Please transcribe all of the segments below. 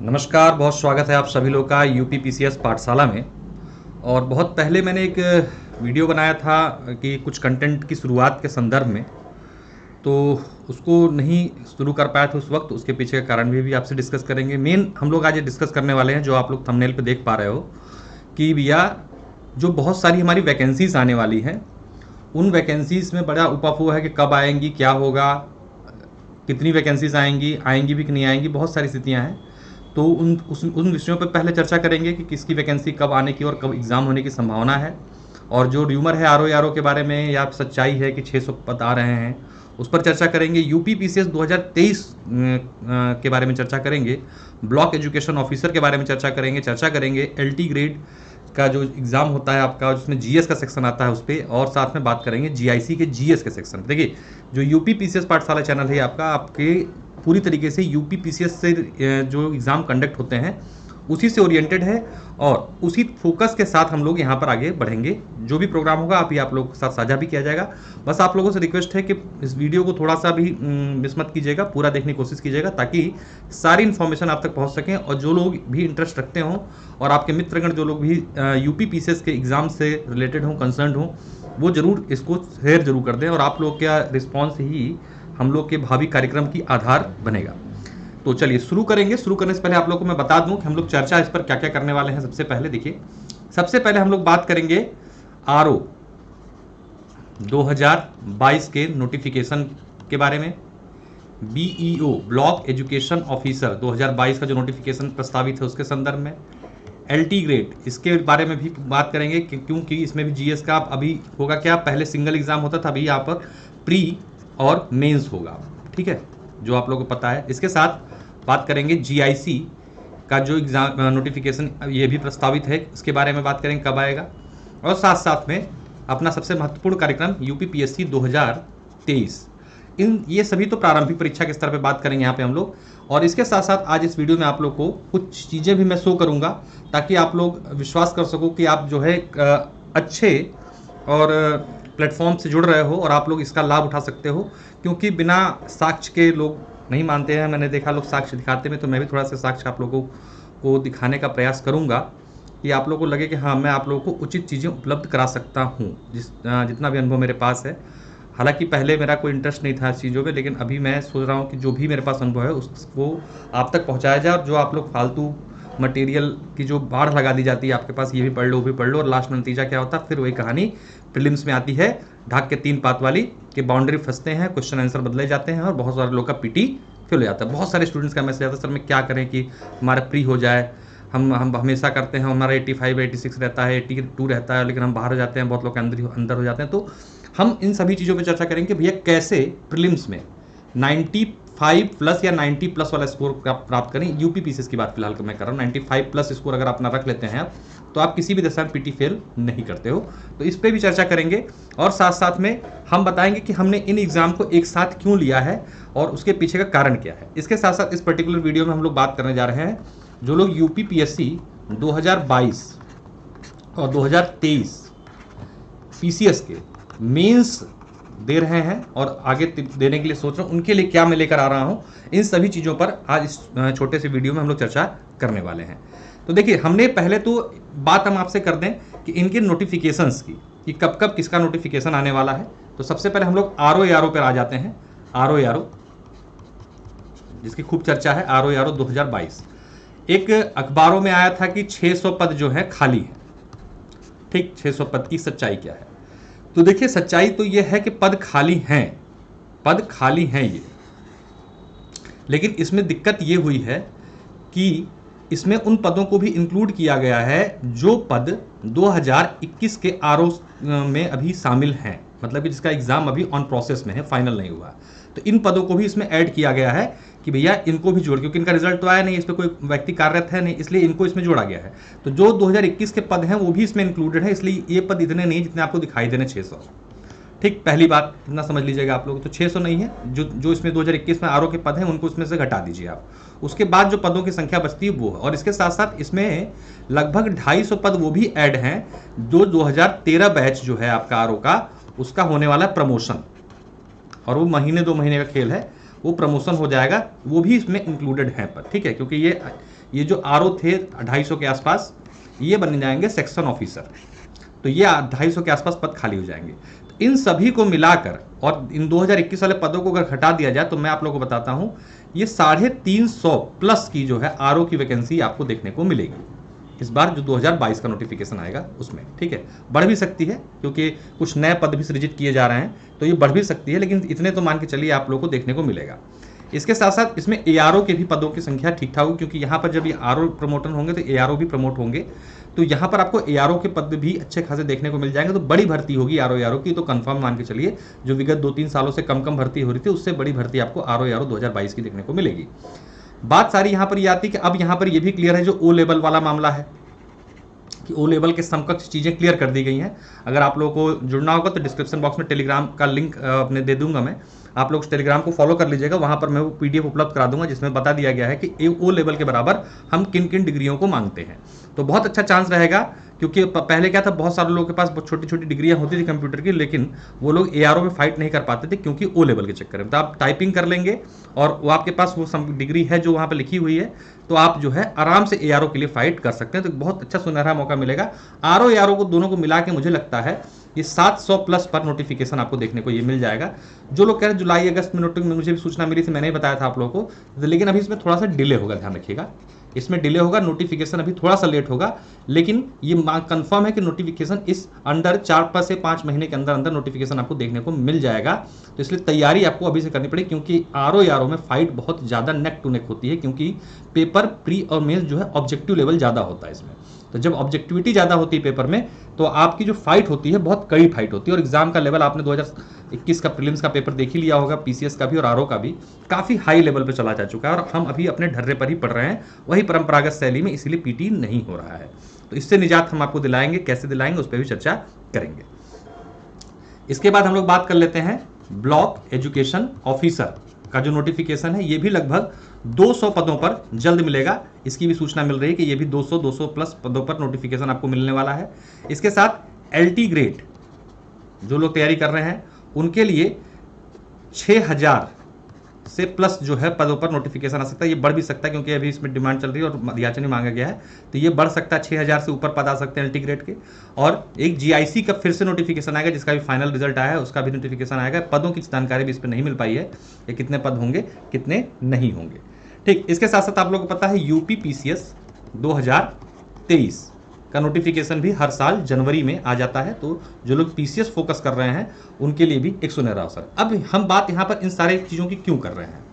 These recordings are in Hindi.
नमस्कार, बहुत स्वागत है आप सभी लोग का यूपी पीसीएस पाठशाला में। और बहुत पहले मैंने एक वीडियो बनाया था कि कुछ कंटेंट की शुरुआत के संदर्भ में, तो उसको नहीं शुरू कर पाया था उस वक्त। उसके पीछे का कारण भी आपसे डिस्कस करेंगे। मेन हम लोग आज ये डिस्कस करने वाले हैं, जो आप लोग थंबनेल पे देख पा रहे हो कि भैया जो बहुत सारी हमारी वैकेंसीज आने वाली हैं, उन वैकेंसीज में बड़ा उपाफू है कि कब आएंगी, क्या होगा, कितनी वैकेंसीज आएंगी भी कि नहीं आएंगी, बहुत सारी स्थितियाँ हैं। तो उन विषयों पर पहले चर्चा करेंगे कि किसकी वैकेंसी कब आने की और कब एग्ज़ाम होने की संभावना है। और जो र्यूमर है आरओ के बारे में या सच्चाई है कि 600 पद आ रहे हैं, उस पर चर्चा करेंगे। यूपी पीसीएस 2023 के बारे में चर्चा करेंगे। ब्लॉक एजुकेशन ऑफिसर के बारे में चर्चा करेंगे एलटी ग्रेड का जो एग्ज़ाम होता है आपका, जिसमें जीएस का सेक्शन आता है उस पर, और साथ में बात करेंगे जीआईसी के जीएस के सेक्शन। देखिए, जो यूपी पीसीएस पाठशाला चैनल है आपका, आपके पूरी तरीके से यूपी पीसीएस से जो एग्ज़ाम कंडक्ट होते हैं उसी से ओरिएंटेड है, और उसी फोकस के साथ हम लोग यहाँ पर आगे बढ़ेंगे। जो भी प्रोग्राम होगा आप लोगों के साथ साझा भी किया जाएगा। बस आप लोगों से रिक्वेस्ट है कि इस वीडियो को थोड़ा सा भी मिस मत कीजिएगा, पूरा देखने की कोशिश कीजिएगा, ताकि सारी इन्फॉर्मेशन आप तक पहुँच सकें। और जो लोग भी इंटरेस्ट रखते हों और आपके मित्रगण जो लोग भी यूपी पीसीएस के एग्ज़ाम से रिलेटेड हों, कंसर्न हों, वो ज़रूर इसको शेयर जरूर कर दें। और आप लोग का रिस्पॉन्स ही हम लोग के भावी कार्यक्रम की आधार बनेगा। तो चलिए शुरू करेंगे। शुरू करने से पहले आप लोगों को मैं बता दूं कि हम लोग चर्चा इस पर क्या क्या करने वाले हैं। सबसे पहले देखिए, सबसे पहले हम लोग बात करेंगे आरओ 2022 के नोटिफिकेशन के बारे में। बीईओ ब्लॉक एजुकेशन ऑफिसर 2022 का जो नोटिफिकेशन प्रस्तावित है उसके संदर्भ में। एलटी ग्रेड, इसके बारे में भी बात करेंगे क्योंकि इसमें भी जीएस का अभी होगा क्या, पहले सिंगल एग्जाम होता था, अभी यहाँ पर प्री और मेंस होगा, ठीक है, जो आप लोगों को पता है। इसके साथ बात करेंगे जीआईसी का जो एग्जाम नोटिफिकेशन ये भी प्रस्तावित है, इसके बारे में बात करेंगे कब आएगा। और साथ साथ में अपना सबसे महत्वपूर्ण कार्यक्रम यूपी पीएससी 2023, ये सभी तो प्रारंभिक परीक्षा के स्तर पे बात करेंगे यहाँ पे हम लोग। और इसके साथ साथ आज इस वीडियो में आप लोग को कुछ चीज़ें भी मैं शो करूँगा, ताकि आप लोग विश्वास कर सको कि आप जो है अच्छे और प्लेटफॉर्म से जुड़ रहे हो और आप लोग इसका लाभ उठा सकते हो। क्योंकि बिना साक्ष्य के लोग नहीं मानते हैं। मैंने देखा लोग साक्ष्य दिखाते में, तो मैं भी थोड़ा सा साक्ष्य आप लोगों को दिखाने का प्रयास करूंगा कि आप लोगों को लगे कि हाँ, मैं आप लोगों को उचित चीज़ें उपलब्ध करा सकता हूँ, जितना भी अनुभव मेरे पास है। हालांकि पहले मेरा कोई इंटरेस्ट नहीं था इस चीज़ों में, लेकिन अभी मैं सोच रहा हूँ कि जो भी मेरे पास अनुभव है उसको आप तक पहुँचाया जाए। और जो आप लोग फालतू मटेरियल की जो बाढ़ लगा दी जाती है आपके पास, ये भी पढ़ लो वो भी पढ़ लो, और लास्ट में नतीजा क्या होता है, फिर वही कहानी प्रीलिम्स में आती है, ढाक के 3 पात वाली, कि बाउंड्री फंसते हैं, क्वेश्चन आंसर बदले जाते हैं और बहुत सारे लोग का पीटी फेल हो जाता है। बहुत सारे स्टूडेंट्स का मैसेज आता है, सर मैं क्या करें कि हमारा प्री हो जाए। हम हमेशा करते हैं, हमारा 85 86 रहता है, 82 रहता है, लेकिन हम बाहर हो जाते हैं, बहुत लोग के अंदर हो जाते हैं। तो हम इन सभी चीज़ों पर चर्चा करेंगे भैया कैसे प्रीलिम्स में 95 प्लस या 90 प्लस वाला स्कोर प्राप्त करें। यूपी पीसीएस की बात फिलहाल मैं कर रहा हूँ। 95 प्लस स्कोर अगर अपना रख लेते हैं तो आप किसी भी दशा में पीटी फेल नहीं करते हो। तो इस पर भी चर्चा करेंगे। और साथ साथ में हम बताएंगे कि हमने इन एग्जाम को एक साथ क्यों लिया है और उसके पीछे का कारण क्या है। इसके साथ साथ इस पर्टिकुलर वीडियो में हम लोग बात करने जा रहे हैं, जो लोग यूपी पीएससी 2022 और 2023 पीसीएस के मेंस दे रहे हैं और आगे देने के लिए सोच रहे हैं, उनके लिए क्या मैं लेकर आ रहा हूं, इन सभी चीज़ों पर आज इस छोटे से वीडियो में हम लोग चर्चा करने वाले हैं। तो देखिए, हमने पहले तो बात हम आपसे कर दें कि इनके नोटिफिकेशंस की, कि कब कब किसका नोटिफिकेशन आने वाला है। तो सबसे पहले हम लोग आरओ पर आ जाते हैं। आरओ जिसकी खूब चर्चा है, आरओ 2022 एक अखबारों में आया था कि 600 पद जो है खाली है। ठीक, 600 पद की सच्चाई क्या है? तो देखिए, सच्चाई तो यह है कि पद खाली हैं ये, लेकिन इसमें दिक्कत ये हुई है कि इसमें उन पदों को भी इंक्लूड किया गया है जो पद 2021 के आरओ में अभी शामिल हैं, मतलब कि जिसका एग्जाम अभी ऑन प्रोसेस में है, फाइनल नहीं हुआ। तो इन पदों को भी इसमें ऐड किया गया है कि भैया इनको भी जोड़, क्योंकि इनका रिजल्ट तो आया नहीं, इस पर कोई व्यक्ति कार्यरत है नहीं, इसलिए इनको इसमें जोड़ा गया है। तो जो 2021 के पद हैं वो भी इसमें इंक्लूडेड है, इसलिए ये पद इतने नहीं जितने आपको दिखाई देने 600। ठीक, पहली बात इतना समझ लीजिएगा आप लोग। तो 600 नहीं है, जो इसमें 2021 में आरओ के पद हैं उनको इसमें से घटा दीजिए आप। उसके बाद जो पदों की संख्या बचती है वो है। और इसके साथ साथ इसमें लगभग 250 पद वो भी ऐड हैं जो 2013 बैच जो है आपका आरओ का, उसका होने वाला प्रमोशन, और वो महीने 2 महीने का खेल है, वो प्रमोशन हो जाएगा, वो भी इसमें इंक्लूडेड है पर, ठीक है, क्योंकि ये जो आरओ थे 250 के आसपास, ये बन जाएंगे सेक्शन ऑफिसर। तो ये 250 के आसपास पद खाली हो जाएंगे। तो इन सभी को मिलाकर और इन 2021 वाले पदों को अगर हटा दिया जाए तो मैं आप लोगों को बताता हूं ये 350 प्लस की जो है आरओ की वैकेंसी आपको देखने को मिलेगी इस बार जो 2022 का नोटिफिकेशन आएगा उसमें। ठीक है, बढ़ भी सकती है क्योंकि कुछ नए पद भी सृजित किए जा रहे हैं, तो ये बढ़ भी सकती है, लेकिन इतने तो मान के चलिए आप लोगों को देखने को मिलेगा। इसके साथ साथ इसमें एआरओ के भी पदों की संख्या ठीक ठाक होगी, क्योंकि यहाँ पर जब ये आरओ प्रमोटर होंगे तो एआरओ भी प्रमोट होंगे, तो यहाँ पर आपको एआरओ के पद भी अच्छे खासे देखने को मिल जाएंगे। तो बड़ी भर्ती होगी आरओ की, तो कंफर्म मान के चलिए जो विगत 2-3 सालों से कम भर्ती हो रही थी उससे बड़ी भर्ती आपको आरओ 2022 की देखने को मिलेगी। बात सारी यहाँ पर ये आती है कि अब यहाँ पर ये भी क्लियर है जो ओ लेवल वाला मामला है कि ओ लेवल के समकक्ष चीज़ें क्लियर कर दी गई हैं। अगर आप लोगों को जुड़ना होगा तो डिस्क्रिप्शन बॉक्स में टेलीग्राम का लिंक अपने दे दूंगा मैं, आप लोग टेलीग्राम को फॉलो कर लीजिएगा, वहां पर मैं वो पीडीएफ उपलब्ध करा दूंगा जिसमें बता दिया गया है कि ओ लेवल के बराबर हम किन किन डिग्रियों को मांगते हैं। तो बहुत अच्छा चांस रहेगा, क्योंकि पहले क्या था, बहुत सारे लोगों के पास बहुत छोटी छोटी डिग्रियां होती थी कंप्यूटर की, लेकिन वो लोग एआरओ में फाइट नहीं कर पाते थे क्योंकि ओ लेवल के चक्कर में। तो आप टाइपिंग कर लेंगे और वो आपके पास वो डिग्री है जो वहाँ पर लिखी हुई है, तो आप जो है आराम से एआरओ के लिए फाइट कर सकते हैं। तो बहुत अच्छा सुनहरा मौका मिलेगा। आरओ एआरओ को दोनों को मिला के मुझे लगता है ये 700 प्लस पर नोटिफिकेशन आपको देखने को ये मिल जाएगा। जो लोग कह रहे हैं जुलाई अगस्त में नोटिफिकेशन, मुझे भी सूचना मिली थी, मैंने ही बताया था आप लोगों को, लेकिन अभी इसमें थोड़ा सा डिले होगा, ध्यान रखिएगा, इसमें डिले होगा, नोटिफिकेशन अभी थोड़ा सा लेट होगा, लेकिन ये कंफर्म है कि नोटिफिकेशन इस अंडर 4 से 5 महीने के अंदर अंदर नोटिफिकेशन आपको देखने को मिल जाएगा। तो इसलिए तैयारी आपको अभी से करनी पड़ेगी, क्योंकि आरओ में फाइट बहुत ज़्यादा नेक टू नेक होती है, क्योंकि पेपर प्री और मेंस जो है ऑब्जेक्टिव लेवल ज़्यादा होता है इसमें। तो जब ऑब्जेक्टिविटी ज़्यादा होती है पेपर में, तो आपकी जो फाइट होती है बहुत कड़ी फाइट होती है। और एग्जाम का लेवल आपने 2021 का प्रीलिम्स का पेपर देख ही लिया होगा, पीसीएस का भी और आरओ का भी काफ़ी हाई लेवल पे चला जा चुका है, और हम अभी अपने ढर्रे पर ही पढ़ रहे हैं वही परंपरागत शैली में, इसीलिए पीटी नहीं हो रहा है। तो इससे निजात हम आपको दिलाएंगे, कैसे दिलाएंगे उस पर भी चर्चा करेंगे। इसके बाद हम लोग बात कर लेते हैं ब्लॉक एजुकेशन ऑफिसर का जो नोटिफिकेशन है, ये भी लगभग 200 पदों पर जल्द मिलेगा। इसकी भी सूचना मिल रही है कि ये भी 200 प्लस पदों पर नोटिफिकेशन आपको मिलने वाला है। इसके साथ एलटी ग्रेड जो लोग तैयारी कर रहे हैं उनके लिए 6000 से प्लस जो है पदों पर नोटिफिकेशन आ सकता है। ये बढ़ भी सकता है क्योंकि अभी इसमें डिमांड चल रही है और याचनी मांगा गया है, तो ये बढ़ सकता है, 6000 से ऊपर पद आ सकते हैं एलटी ग्रेड के। और एक जीआईसी का फिर से नोटिफिकेशन आएगा, जिसका भी फाइनल रिजल्ट आया है उसका भी नोटिफिकेशन आएगा। पदों की जानकारी भी इस पर नहीं मिल पाई है, ये कितने पद होंगे कितने नहीं होंगे। ठीक, इसके साथ साथ आप लोगों को पता है यूपी पीसीएस 2023 का नोटिफिकेशन भी हर साल जनवरी में आ जाता है, तो जो लोग पीसीएस फोकस कर रहे हैं उनके लिए भी एक सुनहरा अवसर। अब हम बात यहाँ पर इन सारे चीज़ों की क्यों कर रहे हैं,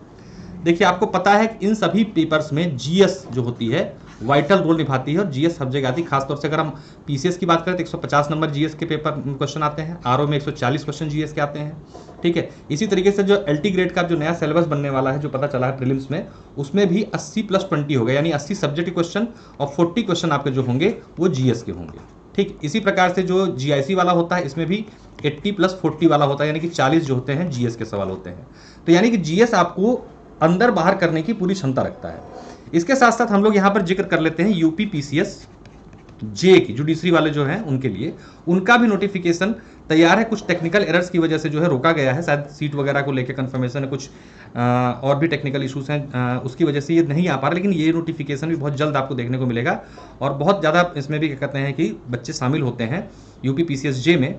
देखिए आपको पता है कि इन सभी पेपर्स में जीएस जो होती है वाइटल रोल निभाती है, और जीएस सब जगह आती है। खासतौर से अगर हम पीसीएस की बात करें तो 150 नंबर जीएस के पेपर क्वेश्चन आते हैं, आरओ में 140 क्वेश्चन जीएस के आते हैं। ठीक है, इसी तरीके से जो एलटी ग्रेड का जो नया सिलेबस बनने वाला है, जो पता चला है प्रीलिम्स में, उसमें भी 80+20 होगा, यानी 80 सब्जेक्ट के क्वेश्चन और 40 क्वेश्चन आपके जो होंगे वो जीएस के होंगे। ठीक, इसी प्रकार से जो जीआईसी वाला होता है इसमें भी 80+40 वाला होता है, यानी कि 40 जो होते हैं जीएस के सवाल होते हैं। तो यानी कि जीएस आपको अंदर बाहर करने की पूरी क्षमता रखता है। इसके साथ साथ हम लोग यहाँ पर जिक्र कर लेते हैं यूपी पीसीएस जे की, जुडिशरी वाले जो हैं उनके लिए, उनका भी नोटिफिकेशन तैयार है। कुछ टेक्निकल एरर्स की वजह से जो है रोका गया है, शायद सीट वगैरह को लेकर कंफर्मेशन है, कुछ और भी टेक्निकल इशूज़ हैं, उसकी वजह से ये नहीं आ पा रहा, लेकिन ये नोटिफिकेशन भी बहुत जल्द आपको देखने को मिलेगा। और बहुत ज़्यादा इसमें भी क्या कहते हैं कि बच्चे शामिल होते हैं यूपी पीसीएस जे में,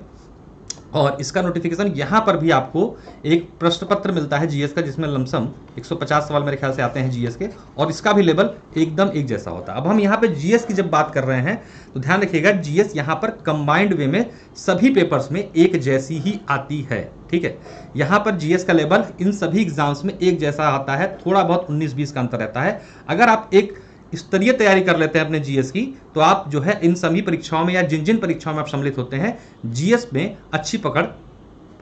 और इसका नोटिफिकेशन यहाँ पर भी आपको एक प्रश्न पत्र मिलता है जीएस का, जिसमें लमसम 150 सवाल मेरे ख्याल से आते हैं जीएस के, और इसका भी लेवल एकदम एक जैसा होता है। अब हम यहाँ पे जीएस की जब बात कर रहे हैं तो ध्यान रखिएगा, जीएस यहाँ पर कंबाइंड वे में सभी पेपर्स में एक जैसी ही आती है। ठीक है, यहाँ पर जीएस का लेवल इन सभी एग्जाम्स में एक जैसा आता है, थोड़ा बहुत 19-20 का अंतर रहता है। अगर आप एक स्तरीय तैयारी कर लेते हैं अपने जीएस की, तो आप जो है इन सभी परीक्षाओं में या जिन जिन परीक्षाओं में आप सम्मिलित होते हैं जीएस में अच्छी पकड़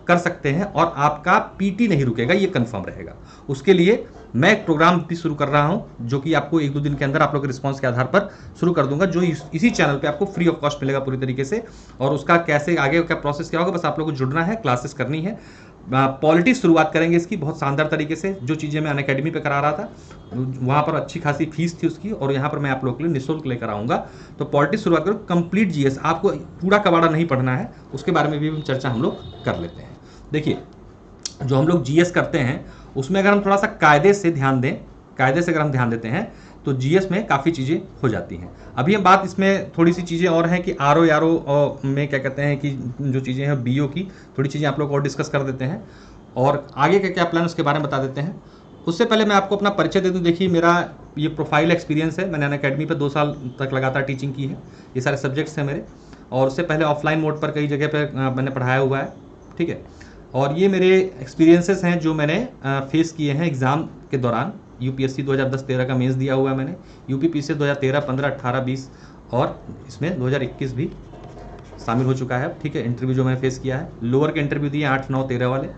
कर सकते हैं, और आपका पीटी नहीं रुकेगा, ये कंफर्म रहेगा। उसके लिए मैं एक प्रोग्राम भी शुरू कर रहा हूं, जो कि आपको 1-2 दिन के अंदर आप लोग के रिस्पांस के आधार पर शुरू कर दूंगा, जो इसी चैनल पे आपको फ्री ऑफ कॉस्ट मिलेगा पूरी तरीके से। और उसका कैसे आगे का प्रोसेस क्या होगा, बस आप लोग को जुड़ना है, क्लासेस करनी है। पॉलिटिक्स शुरुआत करेंगे इसकी बहुत शानदार तरीके से, जो चीज़ें मैं अनअकैडमी पे करा रहा था वहाँ पर अच्छी खासी फीस थी उसकी, और यहाँ पर मैं आप लोगों के लिए निःशुल्क लेकर आऊँगा। तो पॉलिटिक्स शुरुआत करो, कंप्लीट जीएस, आपको पूरा कबाड़ा नहीं पढ़ना है, उसके बारे में भी चर्चा हम लोग कर लेते हैं। देखिए, जो हम लोग जीएस करते हैं उसमें अगर हम थोड़ा सा कायदे से ध्यान दें, कायदे से अगर हम ध्यान देते हैं तो जीएस में काफ़ी चीज़ें हो जाती हैं। अभी हम बात इसमें थोड़ी सी चीज़ें और हैं कि आर ओ में क्या कहते हैं कि जो चीज़ें हैं बीओ की थोड़ी चीज़ें आप लोग और डिस्कस कर देते हैं और आगे का क्या प्लान उसके बारे में बता देते हैं। उससे पहले मैं आपको अपना परिचय दे दूं। देखिए मेरा ये प्रोफाइल एक्सपीरियंस है, मैंने अनअकैडमी पे 2 साल तक लगातार टीचिंग की है, ये सारे सब्जेक्ट्स हैं मेरे, और उससे पहले ऑफलाइन मोड पर कई जगह पे मैंने पढ़ाया हुआ है, ठीक है। और ये मेरे एक्सपीरियंसेस हैं जो मैंने फेस किए हैं एग्ज़ाम के दौरान। यूपीएससी 2010-13 का मेंस दिया हुआ है मैंने, यूपीपीसीएस 2013, 15, 18, 20 और इसमें 2021 भी शामिल हो चुका है, ठीक है। इंटरव्यू जो मैंने फेस किया है, लोअर के इंटरव्यू दिए 8, 9, 13 वाले,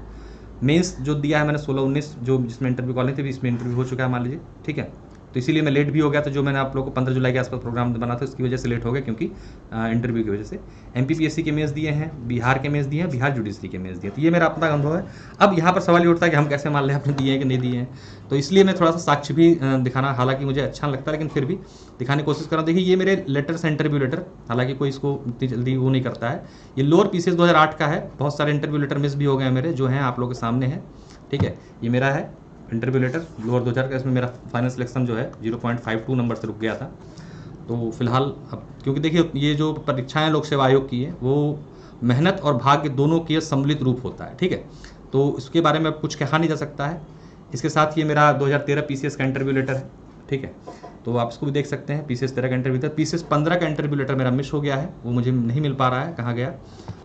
मेंस जो दिया है मैंने 16, 19 जो जिसमें इंटरव्यू कॉल नहीं थी, इसमें इंटरव्यू हो चुका है मान लीजिए, ठीक है। तो इसीलिए मैं लेट भी हो गया था, जो मैंने आप लोगों को 15 जुलाई के आसपास प्रोग्राम बना था उसकी वजह से लेट हो गया, क्योंकि इंटरव्यू की वजह से। एमपीपीएससी के मेंस दिए हैं, बिहार के मेंस दिए हैं, बिहार जुडिशरी के मेंस दिए, तो ये मेरा अपना अनुभव है। अब यहाँ पर सवाल ये उठता है कि हम कैसे मान लें आपने दिए हैं कि नहीं दिए हैं, तो इसलिए मैं थोड़ा सा साक्ष्य भी दिखाना, हालांकि मुझे अच्छा लगता है लेकिन फिर भी दिखाने की कोशिश कर रहा हूँ। देखिए ये मेरे लेटर्स हैं, इंटरव्यू लेटर, हालांकि कोई इसको इतनी जल्दी वो नहीं करता है। ये लोअर पीसीएस 2008 का है, बहुत सारे इंटरव्यू लेटर मिस भी हो गए मेरे, जो हैं आप लोगों के सामने हैं, ठीक है। ये मेरा है इंटरव्यू लेटर लोअर 2000 का, इसमें मेरा फाइनल सिलेक्शन जो है 0.52 नंबर से रुक गया था। तो फिलहाल अब क्योंकि देखिए ये जो परीक्षाएं लोक सेवा आयोग की है वो मेहनत और भाग्य दोनों की सम्मिलित रूप होता है, ठीक है। तो इसके बारे में कुछ कहा नहीं जा सकता है। इसके साथ ये मेरा 2013 पीसीएस का इंटरव्यू लेटर है, ठीक है। तो आप इसको भी देख सकते हैं, पीसीएस 13 का इंटरव्यू था। पीसीएस 15 का इंटरव्यू लेटर मेरा मिस हो गया है, वो मुझे नहीं मिल पा रहा है, कहाँ गया।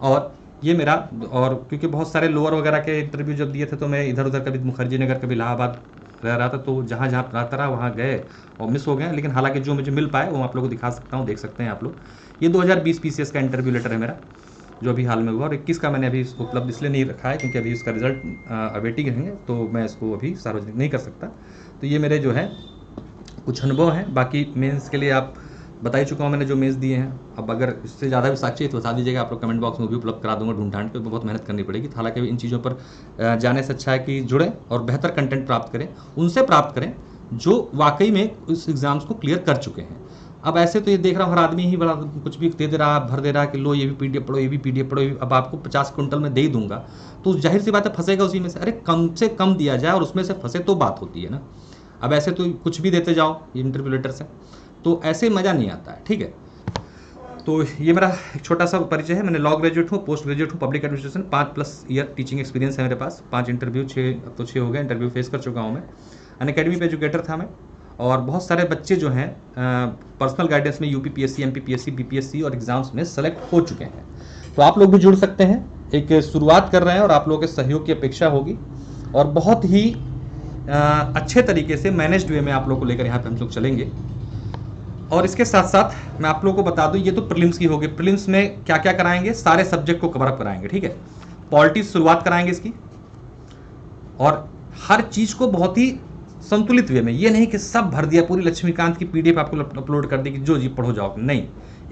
और ये मेरा, और क्योंकि बहुत सारे लोअर वगैरह के इंटरव्यू जब दिए थे तो मैं इधर उधर कभी मुखर्जी नगर कभी इलाहाबाद रह रहा था, तो जहाँ जहाँ रहता रहा वहाँ गए और मिस हो गए। लेकिन हालांकि जो मुझे मिल पाए वो आप लोगों को दिखा सकता हूँ, देख सकते हैं आप लोग। ये 2020 पीसीएस का इंटरव्यू लेटर है मेरा, जो अभी हाल में हुआ, और 21 का मैंने अभी इसको उपलब्ध इसलिए नहीं रखा है क्योंकि अभी इसका रिजल्ट अवेटिंग रहेंगे, तो मैं इसको अभी सार्वजनिक नहीं कर सकता। तो ये मेरे जो है कुछ अनुभव हैं। बाकी मेंस के लिए आप बता ही चुका हूँ मैंने जो मेंस दिए हैं। अब अगर इससे ज़्यादा भी साक्षी है तो बता दीजिएगा, आप लोग कमेंट बॉक्स में भी उपलब्ध करा दूंगा ढूंढ ढांड के, बहुत मेहनत करनी पड़ेगी। हालांकि इन चीज़ों पर जाने से अच्छा है कि जुड़ें और बेहतर कंटेंट प्राप्त करें, उनसे प्राप्त करें जो वाकई में उस एग्ज़ाम्स को क्लियर कर चुके हैं। अब ऐसे तो ये देख रहा हूँ हर आदमी ही बड़ा कुछ भी दे रहा है, भर दे रहा है कि लो ये भी पीडीएफ पढ़ो, ये भी पीडीएफ पढ़ो, अब आपको 50 क्विंटल में दे ही दूंगा, तो जाहिर सी बात है फंसेगा उसी में से। अरे कम से कम दिया जाए और उसमें से फंसे तो बात होती है ना। अब ऐसे तो कुछ भी देते जाओ इंटरव्यू लेटर से, तो ऐसे मज़ा नहीं आता है, ठीक है। तो ये मेरा एक छोटा सा परिचय है। मैंने लॉ ग्रेजुएट हूँ, पोस्ट ग्रेजुएट हूँ, public administration, 5+ year teaching experience है मेरे पास। 5 इंटरव्यू, 6 अब तो 6 हो गए इंटरव्यू फेस कर चुका हूँ मैं। अनअकैडमी पे एजुकेटर था मैं, और बहुत सारे बच्चे जो हैं पर्सनल गाइडेंस में यूपीपीएससी, एमपीपीएससी, बीपीएससी और एग्जाम्स में सेलेक्ट हो चुके हैं। तो आप लोग भी जुड़ सकते हैं, एक शुरुआत कर रहे हैं और आप लोगों के सहयोग की अपेक्षा होगी, और बहुत ही अच्छे तरीके से मैनेज्ड वे में आप लोग को लेकर यहाँ पे हम लोग चलेंगे। और इसके साथ साथ मैं आप लोगों को बता दूं, ये तो प्रीलिम्स की होगी। प्रीलिम्स में क्या क्या कराएंगे, सारे सब्जेक्ट को कवर अप कराएंगे, ठीक है। पॉलिटी शुरुआत कराएंगे इसकी, और हर चीज को बहुत ही संतुलित वे में, ये नहीं कि सब भर दिया, पूरी लक्ष्मीकांत की पीडीएफ आपको अपलोड कर दी कि जो जी पढ़ो जाओ, नहीं,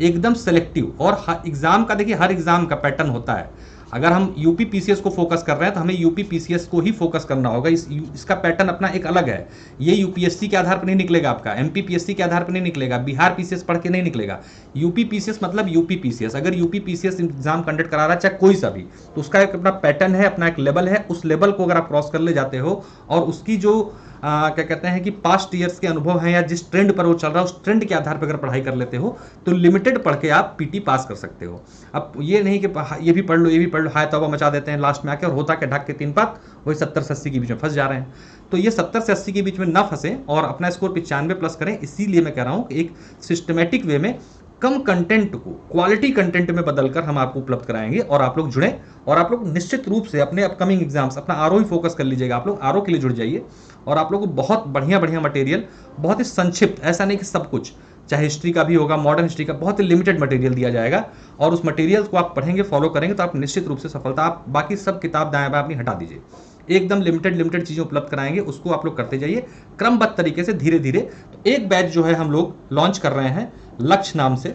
एकदम सेलेक्टिव। और एग्जाम का देखिए, हर एग्जाम का पैटर्न होता है। अगर हम यूपी पीसीएस को फोकस कर रहे हैं तो हमें यूपी पीसीएस को ही फोकस करना होगा। इसका पैटर्न अपना एक अलग है। ये यूपीएससी के आधार पर नहीं निकलेगा आपका, एमपी पीएससी के आधार पर नहीं निकलेगा, बिहार पीसीएस पढ़ के नहीं निकलेगा। यूपी पीसीएस मतलब यूपी पीसीएस। अगर यूपी पीसीएस एग्जाम कंडक्ट करा रहा है चाहे कोई सा भी, तो उसका एक अपना पैटर्न है, अपना एक लेवल है। उस लेवल को अगर आप क्रॉस कर ले जाते हो और उसकी जो क्या कहते हैं कि पास्ट ईयर्स के अनुभव हैं या जिस ट्रेंड पर वो चल रहा है उस ट्रेंड के आधार पर अगर पढ़ाई कर लेते हो तो लिमिटेड पढ़ के आप पीटी पास कर सकते हो। अब ये नहीं कि ये भी पढ़ लो, ये भी पढ़ लो, हाय तौबा मचा देते हैं लास्ट में आके, और होता के ढक के 3 पात वही 70 से 80 के बीच में फंस जा रहे हैं। तो ये 70 से 80 के बीच में ना फंसे और अपना स्कोर 95+ करें। इसीलिए मैं कह रहा हूँ कि एक सिस्टमेटिक वे में कम कंटेंट को क्वालिटी कंटेंट में बदलकर हम आपको उपलब्ध कराएंगे, और आप लोग जुड़ें। और आप लोग निश्चित रूप से अपने अपकमिंग एग्जाम्स, अपना आरओ ही फोकस कर लीजिएगा। आप लोग आरओ के लिए जुड़ जाइए, और आप लोगों को बहुत बढ़िया बढ़िया मटेरियल, बहुत ही संक्षिप्त, ऐसा नहीं कि सब कुछ, चाहे हिस्ट्री का भी होगा, मॉडर्न हिस्ट्री का, बहुत ही लिमिटेड मटेरियल दिया जाएगा। और उस मटेरियल को आप पढ़ेंगे, फॉलो करेंगे तो आप निश्चित रूप से सफलता, आप बाकी सब किताब दाएं बाएं अपनी हटा दीजिए, एकदम लिमिटेड चीज़ें उपलब्ध कराएंगे। उसको आप लोग करते जाइए क्रमबद्ध तरीके से, धीरे धीरे। तो एक बैच जो है हम लोग लॉन्च कर रहे हैं लक्ष्य नाम से,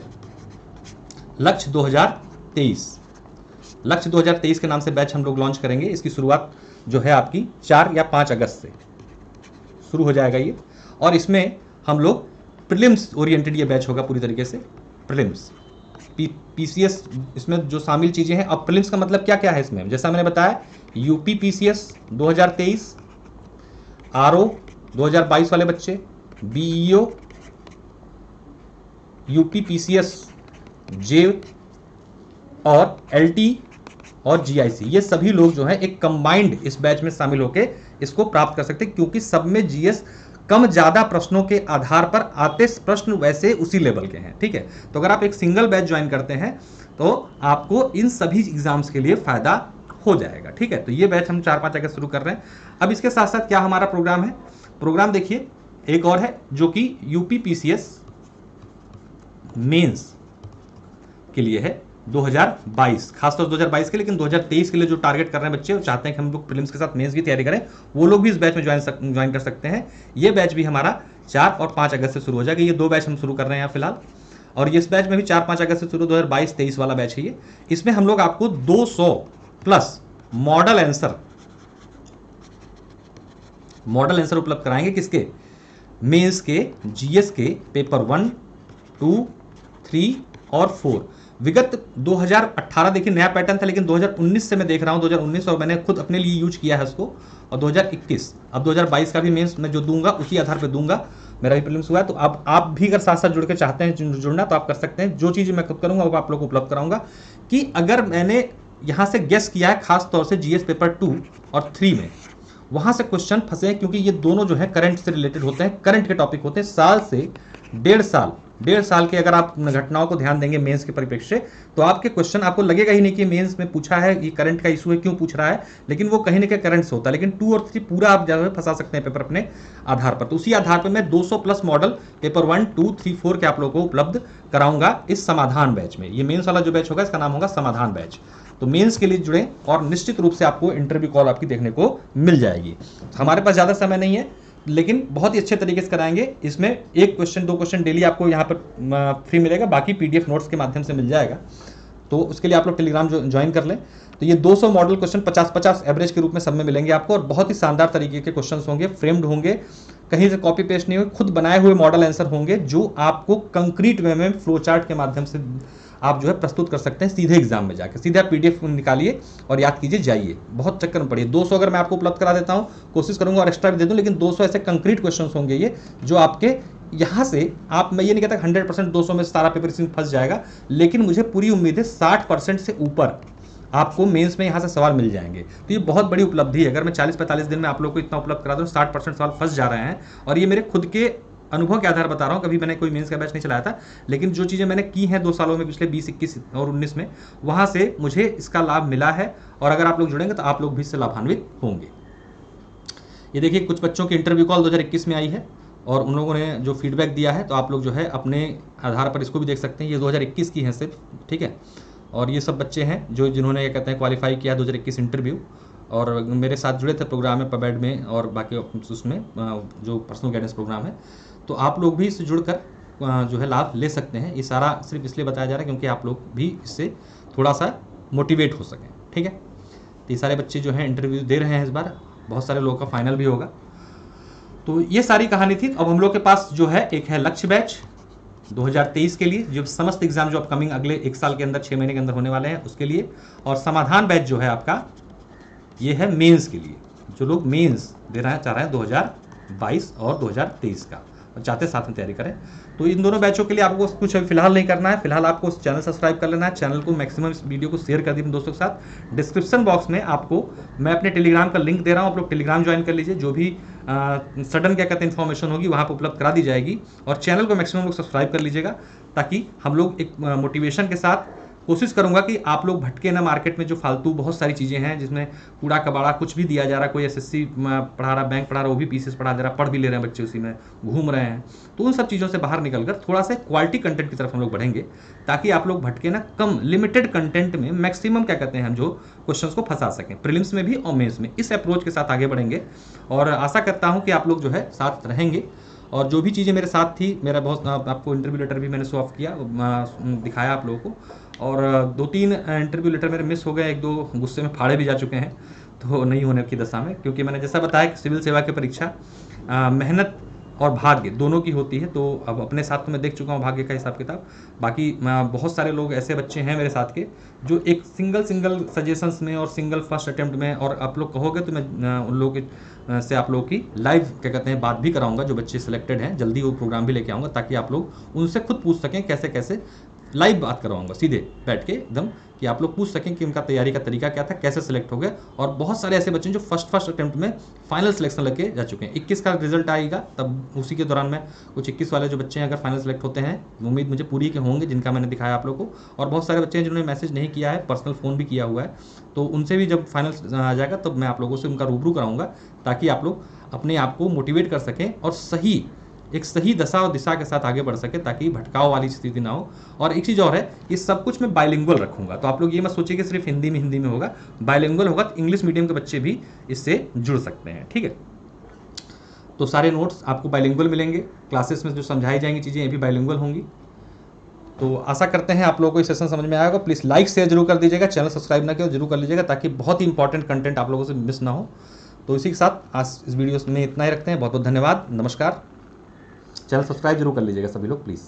लक्ष्य 2023, लक्ष्य 2023 के नाम से बैच हम लोग लॉन्च करेंगे। इसकी शुरुआत जो है आपकी 4 या 5 अगस्त से शुरू हो जाएगा ये, और इसमें हम लोग प्रीलिम्स ओरिएंटेड ये बैच होगा पूरी तरीके से। प्रीलिम्स पीसीएस इसमें जो शामिल चीज़ें हैं। अब प्रीलिम्स का मतलब क्या क्या है इसमें, जैसा मैंने बताया, यूपी पीसीएस 2023, आरओ 2022 वाले बच्चे, बीईओ यूपी पीसीएस, जेव और एलटी और जीआईसी, ये सभी लोग जो है एक कंबाइंड इस बैच में शामिल होकर इसको प्राप्त कर सकते हैं, क्योंकि सब में जीएस कम ज्यादा प्रश्नों के आधार पर आते प्रश्न वैसे उसी लेवल के हैं। ठीक है, तो अगर आप एक सिंगल बैच ज्वाइन करते हैं तो आपको इन सभी एग्जाम्स के लिए फायदा हो जाएगा। ठीक है, तो ये बैच हम 4-5 अगस्त शुरू कर रहे हैं। अब इसके साथ साथ क्या हमारा प्रोग्राम है, प्रोग्राम देखिए एक और है जो कि यूपी पीसीएस मेंस के लिए है 2022, खासतौर 2022 के, लेकिन 2023 के लिए जो टारगेट कर रहे हैं बच्चे और चाहते हैं कि हम लोग प्रीलिम्स के साथ मेंस की तैयारी करें, वो लोग भी इस बैच में ज्वाइन कर सकते हैं। ये बैच भी हमारा 4 और 5 अगस्त से शुरू हो जाएगा। ये 2 बैच हम शुरू कर रहे हैं यहाँ फिलहाल, और इस बैच में भी 4-5 अगस्त से शुरू 2022-23 वाला बैच है ये। इसमें हम लोग आपको 200 प्लस मॉडल आंसर उपलब्ध कराएंगे, किसके, मेंस के, जीएस के पेपर 1, 2, 3 और 4। विगत 2018 देखिए नया पैटर्न था, लेकिन 2019 से मैं देख रहा हूं 2019, और मैंने खुद अपने लिए यूज किया है उसको, और 2021, अब 2022 का भी मेंस मैं जो दूंगा उसी आधार पे दूंगा। मेरा भी प्रीलिम्स हुआ है, तो अब आप भी अगर साथ साथ जुड़ के चाहते हैं जुड़ना तो आप कर सकते हैं। जो चीज़ मैं खुद करूंगा वो आप लोग को उपलब्ध कराऊंगा। कि अगर मैंने यहाँ से गेस किया है खास तौर से जीएस पेपर 2 और 3 में, वहां से क्वेश्चन फंसे हैं, क्योंकि ये दोनों जो है करंट से रिलेटेड होते हैं, करंट के टॉपिक होते हैं। साल से 1.5 साल के अगर आप घटनाओं को ध्यान देंगे मेंस के परिप्रेक्ष्य, तो आपके क्वेश्चन आपको लगेगा ही नहीं कि मेंस में पूछा है, ये करंट का इशू है, क्यों पूछ रहा है, लेकिन वो कहीं ना कहीं करंट से होता है। लेकिन 2 और 3 पूरा आप जो है फंसा सकते हैं पेपर अपने आधार पर। तो उसी आधार पर मैं 200 प्लस मॉडल पेपर 1, 2, 3, 4 के आप लोगों को उपलब्ध कराऊंगा इस समाधान बैच में। ये मेंस वाला जो बैच होगा इसका नाम होगा समाधान बैच। तो मेंस के लिए जुड़े और निश्चित रूप से आपको इंटरव्यू कॉल आपकी देखने को मिल जाएगी। हमारे पास ज़्यादा समय नहीं है, लेकिन बहुत ही अच्छे तरीके से कराएंगे। इसमें 1 क्वेश्चन 2 क्वेश्चन डेली आपको यहाँ पर फ्री मिलेगा, बाकी पीडीएफ नोट्स के माध्यम से मिल जाएगा। तो उसके लिए आप लोग टेलीग्राम ज्वाइन कर लें। तो ये 200 मॉडल क्वेश्चन 50-50 एवरेज के रूप में सब में मिलेंगे आपको, और बहुत ही शानदार तरीके के क्वेश्चन होंगे, फ्रेम्ड होंगे, कहीं से कॉपी पेस्ट नहीं होंगे, खुद बनाए हुए मॉडल आंसर होंगे, जो आपको कंक्रीट वे में फ्लो चार्ट के माध्यम से आप जो है प्रस्तुत कर सकते हैं सीधे एग्जाम में जाकर। सीधे आप पीडीएफ निकालिए और याद कीजिए, जाइए, बहुत चक्कर में पड़िए। 200 अगर मैं आपको उपलब्ध करा देता हूं, कोशिश करूंगा और एक्स्ट्रा भी दे दूं, लेकिन 200 ऐसे कंक्रीट क्वेश्चंस होंगे ये, जो आपके यहाँ से आप, मैं ये नहीं कहता 100% 200 में सारा पेपर इसमें फंस जाएगा, लेकिन मुझे पूरी उम्मीद है 60% से ऊपर आपको मेंस में यहाँ से सवाल मिल जाएंगे। तो ये बहुत बड़ी उपलब्धि है। अगर मैं 40-45 दिन में आप लोग को इतना उपलब्ध करा दूँ, 60% सवाल फंस जा रहे हैं, और ये मेरे खुद के अनुभव के आधार बता रहा हूँ। कभी मैंने कोई मेंस का बैच नहीं चलाया था, लेकिन जो चीज़ें मैंने की हैं 2 सालों में, पिछले 20, 21 और 19 में, वहाँ से मुझे इसका लाभ मिला है। और अगर आप लोग जुड़ेंगे तो आप लोग भी इससे लाभान्वित होंगे। ये देखिए कुछ बच्चों की इंटरव्यू कॉल 2021 में आई है, और उन लोगों ने जो फीडबैक दिया है, तो आप लोग जो है अपने आधार पर इसको भी देख सकते हैं। ये 2021 की हैं सिर्फ, ठीक है। और ये सब बच्चे हैं जो जिन्होंने ये कहते हैं क्वालिफाई किया 2021 इंटरव्यू, और मेरे साथ जुड़े थे प्रोग्राम में, पबेड में और बाकी उसमें जो पर्सनल गाइडेंस प्रोग्राम है। तो आप लोग भी इससे जुड़कर जो है लाभ ले सकते हैं। ये सारा सिर्फ इसलिए बताया जा रहा है क्योंकि आप लोग भी इससे थोड़ा सा मोटिवेट हो सकें, ठीक है। तो ये सारे बच्चे जो हैं इंटरव्यू दे रहे हैं इस बार, बहुत सारे लोगों का फाइनल भी होगा। तो ये सारी कहानी थी। अब हम लोग के पास जो है एक है लक्ष्य बैच 2023 के लिए, जो समस्त एग्जाम जो अपकमिंग अगले 1 साल के अंदर 6 महीने के अंदर होने वाले हैं उसके लिए, और समाधान बैच जो है आपका ये है मेंस के लिए, जो लोग मेंस देना चाह रहे हैं 2022 और 2023 का, और चाहते साथ में तैयारी करें। तो इन दोनों बैचों के लिए आपको कुछ फिलहाल नहीं करना है। फिलहाल आपको चैनल सब्सक्राइब कर लेना है, चैनल को मैक्सिमम इस वीडियो को शेयर कर दीजिए दोस्तों के साथ। डिस्क्रिप्शन बॉक्स में आपको मैं अपने टेलीग्राम का लिंक दे रहा हूँ, आप लोग टेलीग्राम ज्वाइन कर लीजिए। जो भी सडन क्या कहते हैं इन्फॉर्मेशन होगी वहाँ पर उपलब्ध करा दी जाएगी, और चैनल को मैक्सिमम लोग सब्सक्राइब कर लीजिएगा, ताकि हम लोग एक मोटिवेशन के साथ कोशिश करूंगा कि आप लोग भटके ना मार्केट में। जो फालतू बहुत सारी चीज़ें हैं जिसमें कूड़ा कबाड़ा कुछ भी दिया जा रहा है, कोई एसएससी पढ़ा रहा, बैंक पढ़ा रहा, वो भी पीसीएस पढ़ा दे रहा, पढ़ भी ले रहे हैं बच्चे, उसी में घूम रहे हैं। तो उन सब चीज़ों से बाहर निकलकर थोड़ा सा क्वालिटी कंटेंट की तरफ हम लोग बढ़ेंगे, ताकि आप लोग भटके ना, कम लिमिटेड कंटेंट में मैक्सिमम क्या कहते हैं हम जो क्वेश्चंस को फंसा सकें, प्रीलिम्स में भी और मेंस में। इस अप्रोच के साथ आगे बढ़ेंगे, और आशा करता हूँ कि आप लोग जो है साथ रहेंगे। और जो भी चीज़ें मेरे साथ थी, मेरा बहुत आपको इंटरव्यू लेटर भी मैंने शो ऑफ किया, दिखाया आप लोगों को, और 2-3 इंटरव्यू लेटर मेरे मिस हो गए, 1-2 गुस्से में फाड़े भी जा चुके हैं, तो नहीं होने की दशा में। क्योंकि मैंने जैसा बताया कि सिविल सेवा की परीक्षा मेहनत और भाग्य दोनों की होती है। तो अब अपने साथ तो मैं देख चुका हूँ भाग्य का हिसाब किताब, बाकी बहुत सारे लोग ऐसे बच्चे हैं मेरे साथ के जो एक सिंगल सजेशंस में और सिंगल फर्स्ट अटेम्प्ट में, और आप लोग कहोगे तो मैं उन लोगों के से आप लोगों की लाइव क्या कहते हैं बात भी कराऊंगा। जो बच्चे सिलेक्टेड हैं जल्दी वो प्रोग्राम भी लेके आऊँगा, ताकि आप लोग उनसे खुद पूछ सकें, कैसे कैसे लाइव बात करवाऊंगा सीधे बैठ के एकदम, कि आप लोग पूछ सकें कि उनका तैयारी का तरीका क्या था, कैसे सेलेक्ट हो गए। और बहुत सारे ऐसे बच्चे हैं जो फर्स्ट अटेम्प्ट में फाइनल सिलेक्शन लेके जा चुके हैं। 21 का रिजल्ट आएगा, तब उसी के दौरान में कुछ 21 वाले जो बच्चे हैं अगर फाइनल सेलेक्ट होते हैं, उम्मीद मुझे पूरी के होंगे जिनका मैंने दिखाया आप लोग को। और बहुत सारे बच्चे हैं जिन्होंने मैसेज नहीं किया है, पर्सनल फ़ोन भी किया हुआ है, तो उनसे भी जब फाइनल आ जाएगा तब मैं आप लोगों से उनका रूबरू कराऊंगा, ताकि आप लोग अपने आप को मोटिवेट कर सकें और एक सही दशा और दिशा के साथ आगे बढ़ सके, ताकि भटकाव वाली स्थिति ना हो। और एक चीज़ और है, ये सब कुछ मैं बाइलिंगुअल रखूंगा, तो आप लोग ये मत सोचिए कि सिर्फ हिंदी में होगा, बाइलिंगुअल होगा, तो इंग्लिश मीडियम के बच्चे भी इससे जुड़ सकते हैं। ठीक है, तो सारे नोट्स आपको बाइलिंगुअल मिलेंगे, क्लासेस में जो समझाई जाएंगी चीज़ें ये भी बाइलिंगुअल होंगी। तो आशा करते हैं आप लोगों को ये सेशन समझ में आएगा। प्लीज़ लाइक शेयर जरूर कर दीजिएगा, चैनल सब्सक्राइब ना किया जरूर कर लीजिएगा, ताकि बहुत ही इंपॉर्टेंट कंटेंट आप लोगों से मिस ना हो। तो इसी के साथ आज इस वीडियो में इतना ही रखते हैं। बहुत बहुत धन्यवाद, नमस्कार। चैनल सब्सक्राइब जरूर कर लीजिएगा सभी लोग प्लीज़।